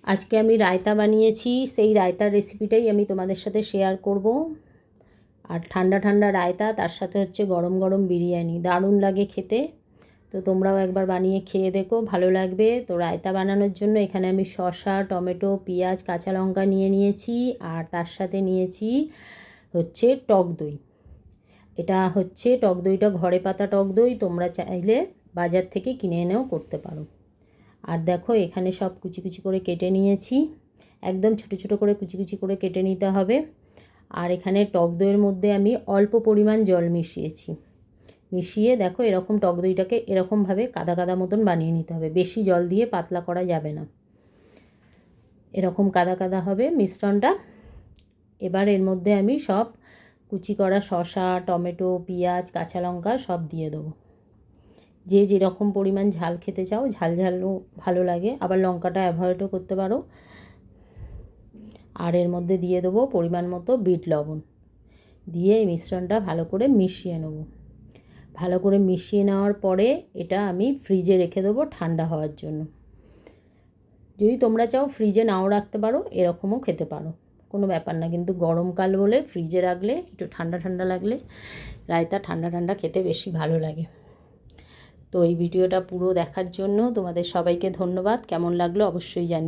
আজকে আমি রায়তা বানিয়েছি, সেই রায়তার রেসিপিটাই আমি তোমাদের সাথে শেয়ার করব। আর ঠান্ডা ঠান্ডা রায়তা, তার সাথে হচ্ছে গরম গরম বিরিয়ানি, দারুণ লাগে খেতে। তো তোমরাও একবার বানিয়ে খেয়ে দেখো, ভালো লাগবে। তো রায়তা বানানোর জন্য এখানে আমি শসা, টমেটো, পেঁয়াজ, কাঁচা লঙ্কা নিয়েছি। আর তার সাথে নিয়েছি হচ্ছে টক দই। এটা হচ্ছে টক দইটা ঘরে পাতা টক দই, তোমরা চাইলে বাজার থেকে কিনে এনেও করতে পারো। আর দেখো এখানে সব কুচি কুচি করে কেটে নিয়েছি, একদম ছোটো ছোটো করে কুচি কুচি করে কেটে নিতে হবে। আর এখানে টক দইয়ের মধ্যে আমি অল্প পরিমাণ জল মিশিয়ে দেখো এরকম টক দইটাকে এরকমভাবে কাদা কাদা মতন বানিয়ে নিতে হবে। বেশি জল দিয়ে পাতলা করা যাবে না, এরকম কাদা কাদা হবে মিশ্রণটা। এবার এর মধ্যে আমি সব কুচি করা শসা, টমেটো, পেঁয়াজ, কাঁচা লঙ্কা সব দিয়ে দেবো। যে যেরকম পরিমাণ ঝাল খেতে চাও, ঝাল ঝালও ভালো লাগে, আবার লঙ্কাটা অ্যাভয়েডও করতে পারো। আর এর মধ্যে দিয়ে দেবো পরিমাণ মতো বিট লবণ, দিয়ে এই মিশ্রণটা ভালো করে মিশিয়ে নেব। ভালো করে মিশিয়ে নেওয়ার পরে এটা আমি ফ্রিজে রেখে দেবো ঠান্ডা হওয়ার জন্য। যদি তোমরা চাও ফ্রিজে নাও রাখতে পারো, এরকমও খেতে পারো, কোনো ব্যাপার না। কিন্তু গরমকাল বলে ফ্রিজে রাখলে একটু ঠান্ডা ঠান্ডা লাগলে রায়তা ঠান্ডা ঠান্ডা খেতে বেশি ভালো লাগে। তো এই ভিডিওটা পুরো দেখার জন্য তোমাদের সবাইকে ধন্যবাদ। কেমন লাগলো অবশ্যই জানিও।